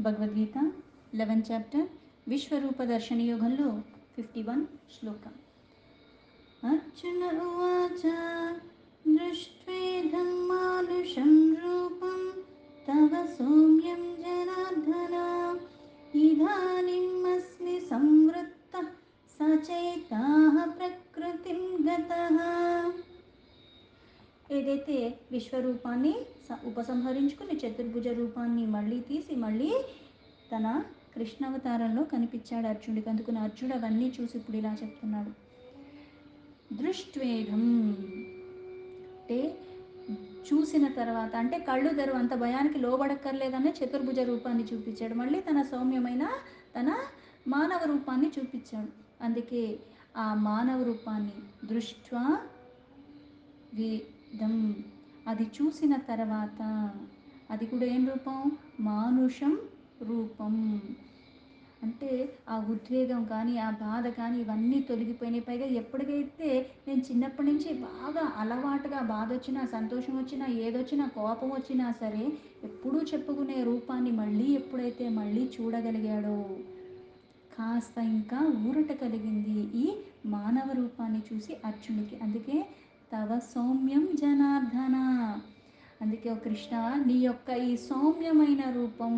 Bhagavad Gita 11th chapter విశ్వరూప దర్శన యోగంలో 51 శ్లోకం. అర్జున ఉవాచ దృష్ట్వేదం మానుషం రూపం తవ సౌమ్యం జనార్దన ఇదానీం అస్మి సంవృత్తః సచేతాః ప్రకృతిం గతః. ఏదైతే విశ్వరూపాన్ని ఉపసంహరించుకుని చతుర్భుజ రూపాన్ని మళ్ళీ తీసి మళ్ళీ తన కృష్ణావతారంలో కనిపించాడు అర్జునుడికి. అందుకుని అర్జునుడు అవన్నీ చూసి ఇప్పుడు ఇలా చెప్తున్నాడు. దృష్ట్వేదం అంటే చూసిన తర్వాత, అంటే కళ్ళు తెరువు, అంత భయానికి లోబడక్కర్లేదనే చతుర్భుజ రూపాన్ని చూపించాడు. మళ్ళీ తన సౌమ్యమైన తన మానవ రూపాన్ని చూపించాడు. అందుకే ఆ మానవ రూపాన్ని దృష్ట్వా వేదం, అది చూసిన తర్వాత, అది కూడా ఏం రూపం? మానుషం రూపం. అంటే ఆ ఉద్వేగం కానీ ఆ బాధ కానీ ఇవన్నీ తొలగిపోయినాయి. పైగా ఎప్పటికైతే నేను చిన్నప్పటి నుంచి బాగా అలవాటుగా బాధ వచ్చినా, సంతోషం వచ్చినా, ఏదొచ్చినా, కోపం వచ్చినా సరే ఎప్పుడూ చెప్పుకునే రూపాన్ని మళ్ళీ ఎప్పుడైతే మళ్ళీ చూడగలిగాడో కాస్త ఇంకా ఊరట కలిగింది ఈ మానవ రూపాన్ని చూసి అర్జునుడికి. అందుకే తవ సౌమ్యం జనార్దన, అందుకే ఓ కృష్ణ, నీ యొక్క ఈ సౌమ్యమైన రూపం,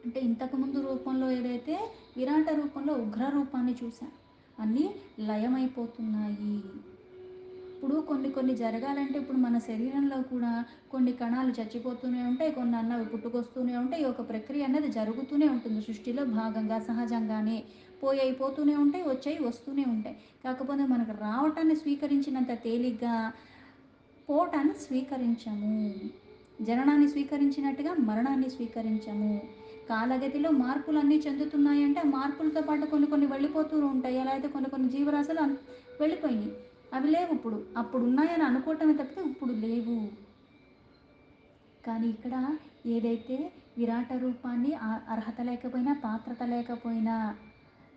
అంటే ఇంతకుముందు రూపంలో ఏదైతే విరాట రూపంలో ఉగ్ర రూపాన్ని చూశాను, అన్నీ లయమైపోతున్నాయి. ఇప్పుడు కొన్ని జరగాలంటే ఇప్పుడు మన శరీరంలో కూడా కొన్ని కణాలు చచ్చిపోతూనే ఉంటాయి, కొన్ని అన్నవి పుట్టుకొస్తూనే ఉంటాయి. ఒక ప్రక్రియ అనేది జరుగుతూనే ఉంటుంది సృష్టిలో భాగంగా, సహజంగానే. పోతూనే ఉంటాయి, వస్తూనే ఉంటాయి. కాకపోతే మనకు రావటాన్ని స్వీకరించినంత తేలిగ్గా పోవటాన్ని స్వీకరించము. జననాన్ని స్వీకరించినట్టుగా మరణాన్ని స్వీకరించము. కాలగతిలో మార్పులు అన్నీ చెందుతున్నాయంటే ఆ మార్పులతో పాటు కొన్ని వెళ్ళిపోతూ ఉంటాయి. ఎలా అయితే కొన్ని జీవరాశులు వెళ్ళిపోయినాయి, అవి లేవు ఇప్పుడు. అప్పుడు ఉన్నాయని అనుకోవటమే తప్పితే ఇప్పుడు లేవు. కానీ ఇక్కడ ఏదైతే విరాట రూపాన్ని అర్హత లేకపోయినా, పాత్రత లేకపోయినా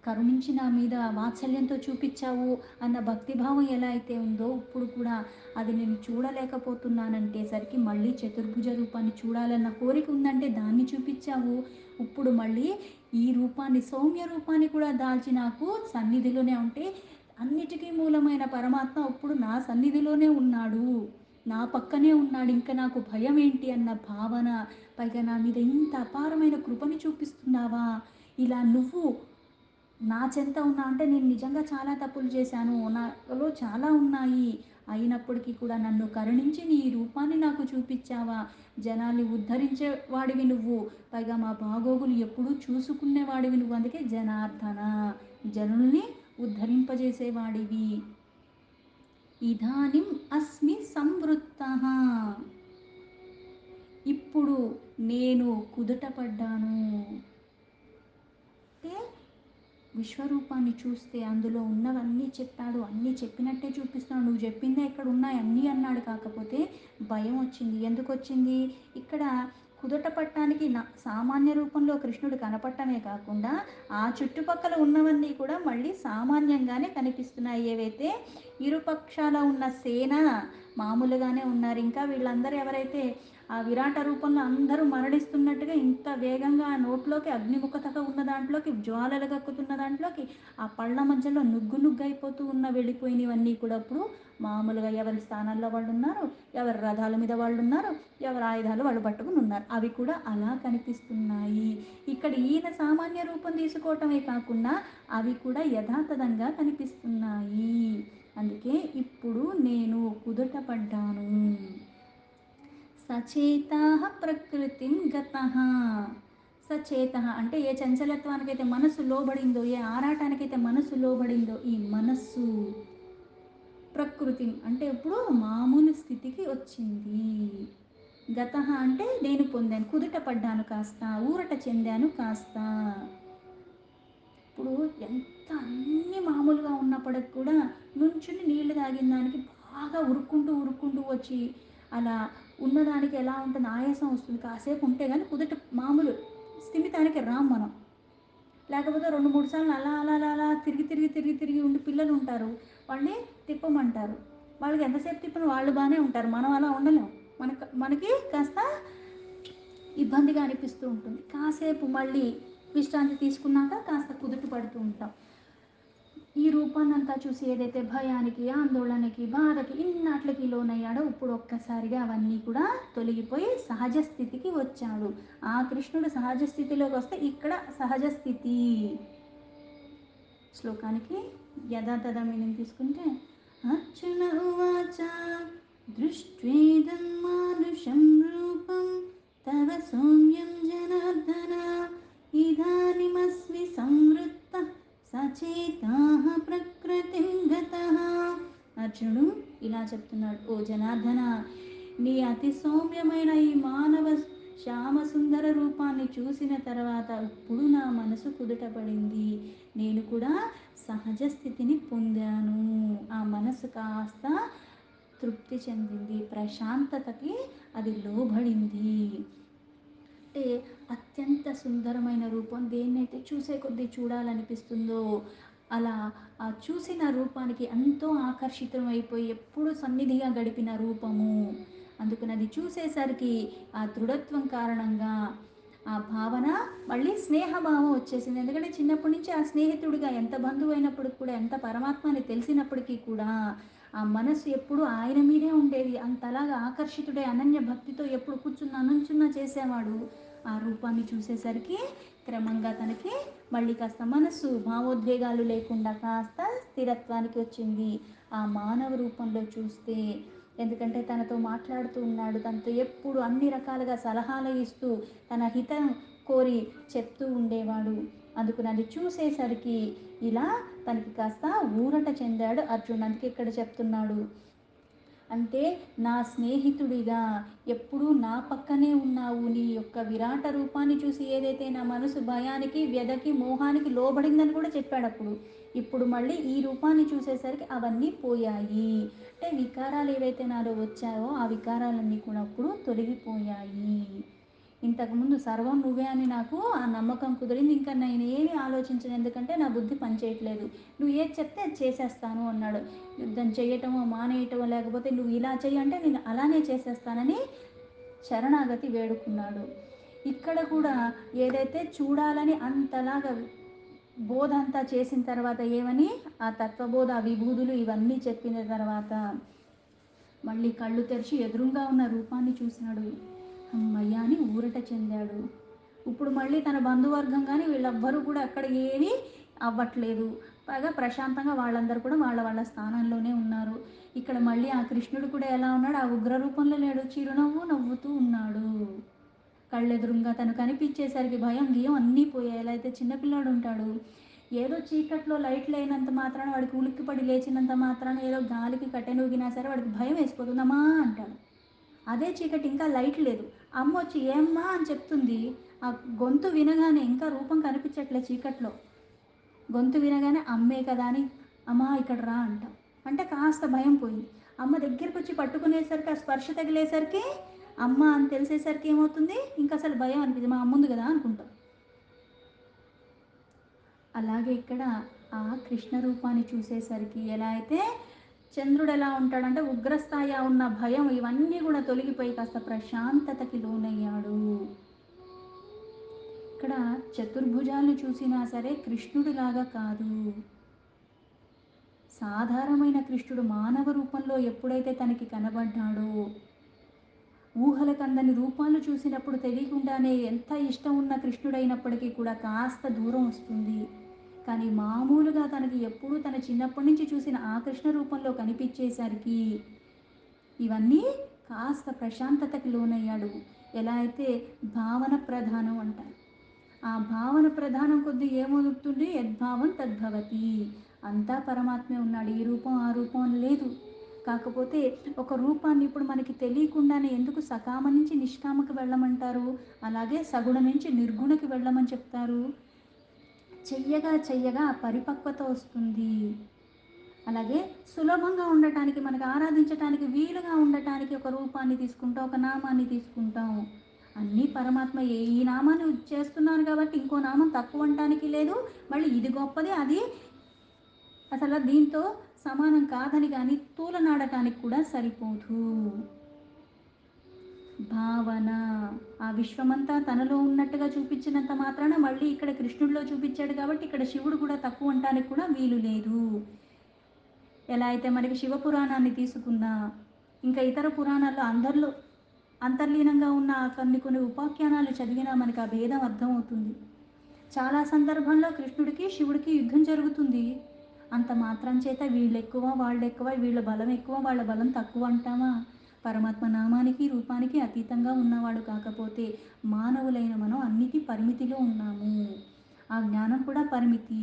కరుణించి నా మీద వాత్సల్యంతో చూపించావు అన్న భక్తిభావం ఎలా అయితే ఉందో, ఇప్పుడు కూడా అది నేను చూడలేకపోతున్నానంటేసరికి మళ్ళీ చతుర్భుజ రూపాన్ని చూడాలన్న కోరిక ఉందంటే దాన్ని చూపించావు. ఇప్పుడు మళ్ళీ ఈ రూపాన్ని, సౌమ్య రూపాన్ని కూడా దాల్చి నాకు సన్నిధిలోనే ఉంటే, అన్నిటికీ మూలమైన పరమాత్మ ఇప్పుడు నా సన్నిధిలోనే ఉన్నాడు, నా పక్కనే ఉన్నాడు, ఇంకా నాకు భయం ఏంటి అన్న భావన. పైగా నా మీద ఇంత అపారమైన కృపని చూపిస్తున్నావా, ఇలా నువ్వు నా చెంత ఉన్నా, అంటే నేను నిజంగా చాలా తప్పులు చేశాను, నాలో చాలా ఉన్నాయి, అయినప్పటికీ కూడా నన్ను కరుణించి నీ రూపాన్ని నాకు చూపించావా, జనాల్ని ఉద్ధరించేవాడివి నువ్వు, పైగా మా బాగోగులు ఎప్పుడూ చూసుకునేవాడివి నువ్వు. అందుకే జనార్దన, జనుల్ని ఉద్ధరింపజేసేవాడివి. ఇదానిం అస్మి సంవృత్తః, ఇప్పుడు నేను కుదుటపడ్డాను. అంటే విశ్వరూపాన్ని చూస్తే అందులో ఉన్నవన్నీ చెప్పాడు, అన్నీ చెప్పినట్టే చూపిస్తున్నాడు. నువ్వు చెప్పిందే ఇక్కడ ఉన్నాయి అన్నీ అన్నాడు. కాకపోతే భయం వచ్చింది. ఎందుకు వచ్చింది? ఇక్కడ కుదుట పట్టడానికి సామాన్య రూపంలో కృష్ణుడు కనపడటమే కాకుండా ఆ చుట్టుపక్కల ఉన్నవన్నీ కూడా మళ్ళీ సామాన్యంగానే కనిపిస్తున్నాయి. ఏవైతే ఇరుపక్షాల ఉన్న సేన మామూలుగానే ఉన్నారు. ఇంకా వీళ్ళందరూ ఎవరైతే ఆ విరాట రూపంలో అందరూ మరణిస్తున్నట్టుగా ఇంత వేగంగా ఆ నోట్లోకి అగ్నిముఖతగా ఉన్న దాంట్లోకి, జ్వాలలు కక్కుతున్న దాంట్లోకి, ఆ పళ్ళ మధ్యలో నుగ్గు అయిపోతూ ఉన్న వెళ్ళిపోయినవన్నీ కూడా అప్పుడు మామూలుగా ఎవరి స్థానాల్లో వాళ్ళు ఉన్నారు, ఎవరి రథాల మీద వాళ్ళు ఉన్నారు, ఎవరి ఆయుధాలు వాళ్ళు పట్టుకుని ఉన్నారు, అవి కూడా అలా కనిపిస్తున్నాయి. ఇక్కడ ఈయన సామాన్య రూపం తీసుకోవటమే కాకుండా అవి కూడా యథాతథంగా కనిపిస్తున్నాయి. అందుకే ఇప్పుడు నేను కుదుట పడ్డాను. సచేతాః ప్రకృతిం గతః. సచేతః అంటే ఏ చంచలత్వానికైతే మనసు లోబడిందో, ఏ ఆరాటానికైతే మనసు లోబడిందో ఈ మనస్సు ప్రకృతి అంటే ఇప్పుడు మామూలు స్థితికి వచ్చింది. గతః అంటే నేను పొందాను, కుదుట పడ్డాను, కాస్త ఊరట చెందాను కాస్త. ఇప్పుడు ఎంత అన్నీ మామూలుగా ఉన్నప్పటికి కూడా నుంచుని నీళ్లు తాగిన దానికి బాగా ఉరుక్కుంటూ వచ్చి అలా ఉన్నదానికి ఎలా ఉంటుంది, ఆయాసం వస్తుంది. కాసేపు ఉంటే కానీ కుదుట మామూలు స్థిమితానికి రాము మనం. లేకపోతే 2-3 సార్లు అలా అలా అలా అలా తిరిగి ఉండి పిల్లలు ఉంటారు, వాళ్ళని తిప్పమంటారు. వాళ్ళకి ఎంతసేపు తిప్పిన వాళ్ళు బాగానే ఉంటారు, మనం అలా ఉండలేము. మనకి కాస్త ఇబ్బందిగా అనిపిస్తూ ఉంటుంది. కాసేపు మళ్ళీ విశ్రాంతి తీసుకున్నాక కాస్త కుదుట పడుతూ ఉంటాం. ఈ రూపాన్నంతా చూసి ఏదైతే భయానికి, ఆందోళనకి, బాధకి, ఇన్నాట్లకి లోనయ్యాడో ఇప్పుడు ఒక్కసారిగా అవన్నీ కూడా తొలగిపోయి సహజ స్థితికి వచ్చాడు. ఆ కృష్ణుడు సహజ స్థితిలోకి వస్తే ఇక్కడ సహజ స్థితి. శ్లోకానికి యథాతథ మీనింగ్ తీసుకుంటే, అర్జున ఉవాచ దృష్ట్వేదం మానుషం రూపం తవ సౌమ్యం జనార్దన ఇదానిమస్మి సంవృత్త సచేతాః ప్రకృతిం గతః. అర్జునుడు ఇలా చెప్తున్నాడు, ఓ జనార్దన, నీ అతి సౌమ్యమైన ఈ మానవ శ్యామ సుందర రూపాన్ని చూసిన తర్వాత ఇప్పుడు నా మనసు కుదుటపడింది. నేను కూడా సహజ స్థితిని పొందాను. ఆ మనసు కాస్త తృప్తి చెందింది, ప్రశాంతతకి అది లోబడింది. అంటే అత్యంత సుందరమైన రూపం దేన్నైతే చూసే కొద్దీ చూడాలనిపిస్తుందో అలా ఆ చూసిన రూపానికి ఎంతో ఆకర్షితమైపోయి ఎప్పుడు సన్నిధిగా గడిపిన రూపము. అందుకని అది చూసేసరికి ఆ దృఢత్వం కారణంగా ఆ భావన మళ్ళీ స్నేహభావం వచ్చేసింది. ఎందుకంటే చిన్నప్పటి నుంచి ఆ స్నేహితుడిగా ఎంత బంధువు అయినప్పుడు కూడా, ఎంత పరమాత్మని తెలిసినప్పటికీ కూడా ఆ మనసు ఎప్పుడు ఆయన మీదే ఉండేది. అంతలాగా ఆకర్షితుడే అనన్య భక్తితో ఎప్పుడు కూర్చున్నా నుంచున్నా చేసేవాడు. ఆ రూపాన్ని చూసేసరికి క్రమంగా తనకి మళ్ళీ కాస్త మనసు భావోద్వేగాలు లేకుండా కాస్త స్థిరత్వానికి వచ్చింది ఆ మానవ రూపంలో చూస్తే. ఎందుకంటే తనతో మాట్లాడుతూ ఉన్నాడు, తనతో ఎప్పుడు అన్ని రకాలుగా సలహాలు ఇస్తూ తన హితం కోరి చెప్తూ ఉండేవాడు. అందుకని అది చూసేసరికి ఇలా తనకి కాస్త ఊరట చెందాడు అర్జున్. అందుకే ఇక్కడ చెప్తున్నాడు, అంటే నా స్నేహితుడిగా ఎప్పుడూ నా పక్కనే ఉన్నావు. నీ యొక్క విరాట రూపాన్ని చూసి ఏదైతే నా మనసు భయానికి, వ్యధకి, మోహానికి లోబడిందని కూడా చెప్పాడు అప్పుడు. ఇప్పుడు మళ్ళీ ఈ రూపాన్ని చూసేసరికి అవన్నీ పోయాయి. అంటే వికారాలు ఏవైతే నాలో వచ్చాయో ఆ వికారాలన్నీ కూడా అప్పుడు తొలగిపోయాయి. ఇంతకుముందు సర్వం నువ్వే అని నాకు ఆ నమ్మకం కుదిరింది. ఇంకా నేను ఏమి ఆలోచించను, ఎందుకంటే నా బుద్ధి పనిచేయట్లేదు. నువ్వు ఏది చెప్తే అది చేసేస్తాను అన్నాడు. యుద్ధం చేయటమో మానేయటమో లేకపోతే నువ్వు ఇలా చెయ్యి అంటే నేను అలానే చేసేస్తానని శరణాగతి వేడుకున్నాడు. ఇక్కడ కూడా ఏదైతే చూడాలని అంతలాగా బోధ అంతా చేసిన తర్వాత ఏమని ఆ తత్వబోధ, విభూదులు ఇవన్నీ చెప్పిన తర్వాత మళ్ళీ కళ్ళు తెరిచి ఎదురుగా ఉన్న రూపాన్ని చూసినాడు. అమ్మయ్య అని ఊరట చెందాడు. ఇప్పుడు మళ్ళీ తన బంధువర్గం కానీ వీళ్ళెవ్వరూ కూడా అక్కడ ఏమీ అవ్వట్లేదు. పైగా ప్రశాంతంగా వాళ్ళందరూ కూడా వాళ్ళ వాళ్ళ స్థానంలోనే ఉన్నారు. ఇక్కడ మళ్ళీ ఆ కృష్ణుడు కూడా ఎలా ఉన్నాడు, ఆ ఉగ్ర రూపంలో లేడు, చిరునవ్వు నవ్వుతూ ఉన్నాడు. కళ్ళెదురుగా తను కనిపించేసరికి భయం గియం అన్నీ పోయాయి. ఎలా అయితే చిన్నపిల్లాడు ఉంటాడు, ఏదో చీకట్లో లైట్ లేనంత మాత్రాన వాడికి ఉలిక్కిపడి లేచినంత మాత్రాన ఏదో గాలికి కట్టెనూగినా సరే వాడికి భయం వేసిపోతుందమ్మా అంటాడు. అదే చీకటి ఇంకా లైట్ లేదు, అమ్మ వచ్చి ఏమ్మా అని చెప్తుంది. ఆ గొంతు వినగానే ఇంకా రూపం కనిపించట్లే చీకట్లో, గొంతు వినగానే అమ్మే కదా అని అమ్మా ఇక్కడ రా అంట. అంటే కాస్త భయం పోయింది. అమ్మ దగ్గరికి వచ్చి పట్టుకునేసరికి ఆ స్పర్శ తగిలేసరికి అమ్మ అని తెలిసేసరికి ఏమవుతుంది, ఇంకా అసలు భయం అనిపిస్తుంది, మా అమ్మ ఉంది కదా అనుకుంటాం. అలాగే ఇక్కడ ఆ కృష్ణ రూపాన్ని చూసేసరికి ఎలా అయితే చంద్రుడు ఎలా ఉంటాడంటే ఉగ్రస్థాయి ఉన్న భయం ఇవన్నీ కూడా తొలగిపోయి కాస్త ప్రశాంతతకి లోనయ్యాడు. ఇక్కడ చతుర్భుజాలను చూసినా సరే కృష్ణుడిలాగా కాదు, సాధారణమైన కృష్ణుడు మానవ రూపంలో ఎప్పుడైతే తనకి కనబడ్డాడో, ఊహలకందని రూపాలు చూసినప్పుడు తెలియకుండానే ఎంత ఇష్టం ఉన్న కృష్ణుడైనప్పటికీ కూడా కాస్త దూరం వస్తుంది. కానీ మామూలుగా తనకి ఎప్పుడూ తన చిన్నప్పటి నుంచి చూసిన ఆ కృష్ణ రూపంలో కనిపించేసరికి ఇవన్నీ కాస్త ప్రశాంతతకి లోనయ్యాడు. ఎలా అయితే భావన ప్రధానం అంటారు, ఆ భావన ప్రధానం కొద్దీ ఏమవుతుంది, యద్భావం తద్భవతి. అంతా పరమాత్మే ఉన్నాడు, ఈ రూపం ఆ రూపం లేదు. కాకపోతే ఒక రూపాన్ని ఇప్పుడు మనకి తెలియకుండానే ఎందుకు సకామ నుంచి నిష్కామకి వెళ్ళమంటారు, అలాగే సగుణ నుంచి నిర్గుణకి వెళ్ళమని చెప్తారు. చెయ్యగా చెయ్యగా ఆ పరిపక్వత వస్తుంది. అలాగే సులభంగా ఉండటానికి, మనకు ఆరాధించటానికి వీలుగా ఉండటానికి ఒక రూపాన్ని తీసుకుంటాం, ఒక నామాన్ని తీసుకుంటాం. అన్నీ పరమాత్మ ఈ నామాన్ని చేస్తున్నాను కాబట్టి ఇంకో నామం తక్కువ అనటానికి లేదు, మళ్ళీ ఇది గొప్పది అది అసలు దీంతో సమానం కాదని కానీ తూలనాడటానికి కూడా సరిపోదు. భావన. ఆ విశ్వమంతా తనలో ఉన్నట్టుగా చూపించినంత మాత్రాన మళ్ళీ ఇక్కడ కృష్ణుడిలో చూపించాడు కాబట్టి ఇక్కడ శివుడు కూడా తక్కువ అనటానికి కూడా వీలు లేదు. ఎలా అయితే మనకి శివపురాణాన్ని తీసుకున్నా, ఇంకా ఇతర పురాణాల్లో అందరిలో అంతర్లీనంగా ఉన్న కొన్ని కొన్ని ఉపాఖ్యానాలు చదివినా మనకి ఆ భేదం అర్థమవుతుంది. చాలా సందర్భంలో కృష్ణుడికి శివుడికి యుద్ధం జరుగుతుంది. అంత మాత్రం చేత వీళ్ళు ఎక్కువ వాళ్ళు ఎక్కువ, వీళ్ళ బలం ఎక్కువ వాళ్ళ బలం తక్కువ అంటామా? పరమాత్మ నామానికి రూపానికి అతీతంగా ఉన్నవాడు కాకపోతే మానవులైన మనం అన్నిటి పరిమితిలో ఉన్నాము. ఆ జ్ఞానం కూడా పరిమితి.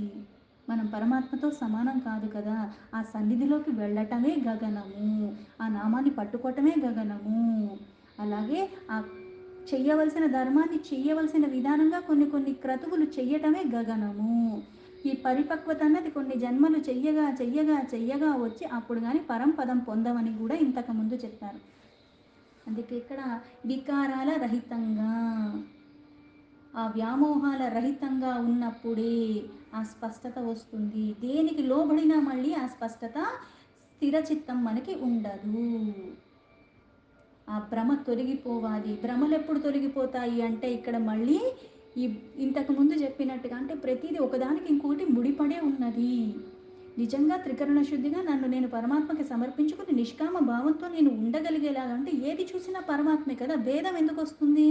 మనం పరమాత్మతో సమానం కాదు కదా. ఆ సన్నిధిలోకి వెళ్ళటమే గగనము, ఆ నామాన్ని పట్టుకోవటమే గగనము. అలాగే ఆ చెయ్యవలసిన ధర్మాన్ని చెయ్యవలసిన విధానంగా కొన్ని కొన్ని క్రతువులు చెయ్యటమే గగనము. ఈ పరిపక్వత అన్నది కొన్ని జన్మలు చెయ్యగా చెయ్యగా చెయ్యగా వచ్చి అప్పుడు కానీ పరంపదం పొందమని కూడా ఇంతకుముందు చెప్పారు. అందుకే ఇక్కడ వికారాల రహితంగా, ఆ వ్యామోహాల రహితంగా ఉన్నప్పుడే ఆ స్పష్టత వస్తుంది. దేనికి లోబడినా మళ్ళీ ఆ స్పష్టత స్థిరచిత్తం మనకి ఉండదు. ఆ భ్రమ తొలగిపోవాలి. భ్రమలు ఎప్పుడు తొలగిపోతాయి అంటే ఇక్కడ మళ్ళీ ఈ ఇంతకుముందు చెప్పినట్టుగా అంటే ప్రతిదీ ఒకదానికి ఇంకోటి ముడిపడే ఉన్నది. నిజంగా త్రికరణ శుద్ధిగా నన్ను నేను పరమాత్మకి సమర్పించుకుని నిష్కామ భావంతో నేను ఉండగలిగేలాగా అంటే ఏది చూసినా పరమాత్మే కదా. భేదం ఎందుకు వస్తుంది?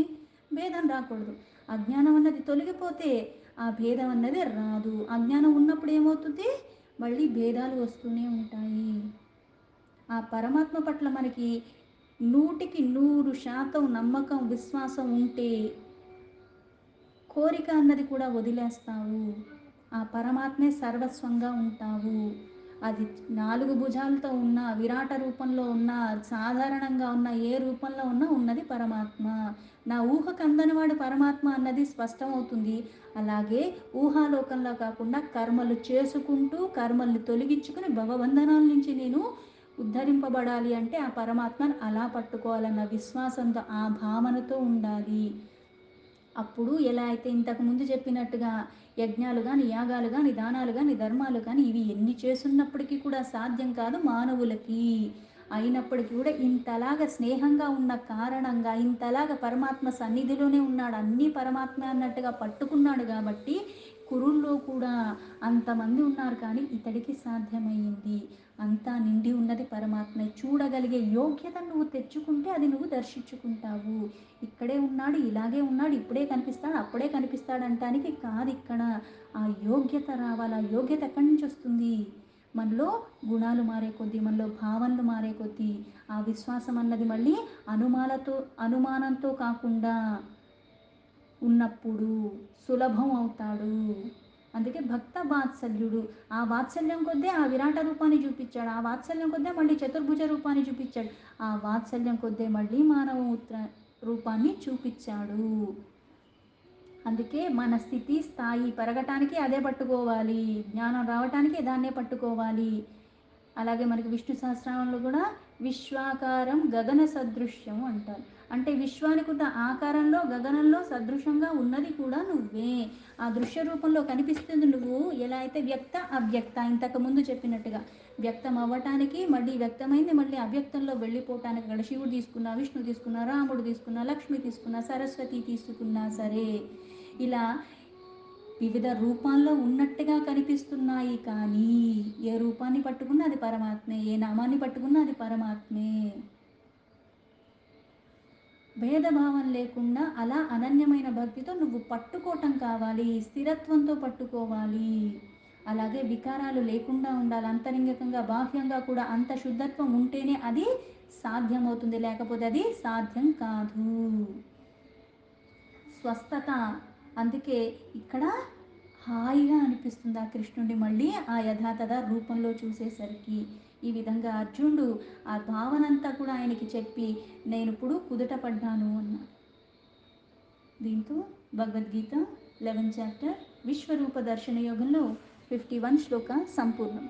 భేదం రాకూడదు. అజ్ఞానం అన్నది తొలగిపోతే ఆ భేదం అన్నది రాదు. అజ్ఞానం ఉన్నప్పుడు ఏమవుతుంది? మళ్ళీ భేదాలు వస్తూనే ఉంటాయి. ఆ పరమాత్మ పట్ల మనకి 100% నమ్మకం విశ్వాసం ఉంటే కోరిక అన్నది కూడా వదిలేస్తావు. ఆ పరమాత్మే సర్వస్వంగా ఉంటావు. అది 4 భుజాలతో ఉన్న విరాట రూపంలో ఉన్న సాధారణంగా ఉన్న ఏ రూపంలో ఉన్నా ఉన్నది పరమాత్మ. నా ఊహకు అందనివాడు పరమాత్మ అన్నది స్పష్టమవుతుంది. అలాగే ఊహాలోకంలో కాకుండా కర్మలు చేసుకుంటూ కర్మల్ని తొలగించుకుని భవబంధనాల నుంచి నేను ఉద్ధరింపబడాలి అంటే ఆ పరమాత్మను అలా పట్టుకోవాలన్న విశ్వాసంతో ఆ భావనతో ఉండాలి. అప్పుడు ఎలా అయితే ఇంతకుముందు చెప్పినట్టుగా యజ్ఞాలు కానీ యాగాలు కానీ దానాలు కానీ ధర్మాలు కానీ ఇవి ఎన్ని చేస్తున్నప్పటికీ కూడా సాధ్యం కాదు మానవులకి. అయినప్పటికీ కూడా ఇంతలాగా స్నేహంగా ఉన్న కారణంగా ఇంతలాగా పరమాత్మ సన్నిధిలోనే ఉన్నాడు, అన్నీ పరమాత్మ అన్నట్టుగా పట్టుకున్నాడు కాబట్టి కురుల్లో కూడా అంతమంది ఉన్నారు కానీ ఇతడికి సాధ్యమైంది. అంతా నిండి ఉన్నది పరమాత్మే. చూడగలిగే యోగ్యత నువ్వు తెచ్చుకుంటే అది నువ్వు దర్శించుకుంటావు. ఇక్కడే ఉన్నాడు, ఇలాగే ఉన్నాడు, ఇప్పుడే కనిపిస్తాడు, అప్పుడే కనిపిస్తాడు అంటానికి కాదు. ఇక్కడ ఆ యోగ్యత రావాలి. ఆ యోగ్యత ఎక్కడి నుంచి వస్తుంది? మనలో గుణాలు మారే కొద్దీ, మనలో భావనలు మారే కొద్దీ ఆ విశ్వాసం అన్నది మళ్ళీ అనుమానంతో కాకుండా ఉన్నప్పుడు సులభం అవుతాడు. అందుకే భక్త వాత్సల్యుడు. ఆ వాత్సల్యం కొద్దే ఆ విరాట రూపాన్ని చూపించాడు. ఆ వాత్సల్యం కొద్దే మళ్ళీ చతుర్భుజ రూపాన్ని చూపించాడు. ఆ వాత్సల్యం కొద్దే మళ్ళీ మానవ రూపాన్ని చూపించాడు. అందుకే మన స్థితి స్థాయి పెరగటానికి అదే పట్టుకోవాలి. జ్ఞానం రావటానికి దాన్నే పట్టుకోవాలి. అలాగే మనకి విష్ణు సహస్రనామంలో కూడా విశ్వాకారం గగన సదృశ్యం అంటారు. అంటే విశ్వానికి ఉన్న ఆకారంలో గగనంలో సదృశంగా ఉన్నది కూడా నువ్వే. ఆ దృశ్య రూపంలో కనిపిస్తుంది నువ్వు. ఎలా అయితే వ్యక్త అవ్యక్త ఇంతకుముందు చెప్పినట్టుగా వ్యక్తం అవ్వటానికి మళ్ళీ వ్యక్తమైంది మళ్ళీ అవ్యక్తంలో వెళ్ళిపోవటానికి అక్కడ శివుడు తీసుకున్నా, విష్ణు తీసుకున్నా, రాముడు తీసుకున్నా, లక్ష్మి తీసుకున్నా, సరస్వతి తీసుకున్నా సరే ఇలా వివిధ రూపాల్లో ఉన్నట్టుగా కనిపిస్తున్నాయి కానీ ఏ రూపాన్ని పట్టుకున్నా అది పరమాత్మే, ఏ నామాన్ని పట్టుకున్నా అది పరమాత్మే. భేదభావం లేకుండా అలా అనన్యమైన భక్తితో నువ్వు పట్టుకోవటం కావాలి, స్థిరత్వంతో పట్టుకోవాలి. అలాగే వికారాలు లేకుండా ఉండాలి. అంతరంగికంగా బాహ్యంగా కూడా అంత శుద్ధత్వం ఉంటేనే అది సాధ్యమవుతుంది, లేకపోతే అది సాధ్యం కాదు. స్వస్థత. అందుకే ఇక్కడ హాయిగా అనిపిస్తుంది ఆ కృష్ణుడిని మళ్ళీ ఆ యథాతథ రూపంలో చూసేసరికి. ఈ విధంగా అర్జునుడు ఆ భావనంతా కూడా ఆయనకి చెప్పి నేను ఇప్పుడు కుదుట పడ్డాను అన్నాడు. దీంతో భగవద్గీత 11 చాప్టర్ విశ్వరూప దర్శన యోగంలో 51 శ్లోక సంపూర్ణం.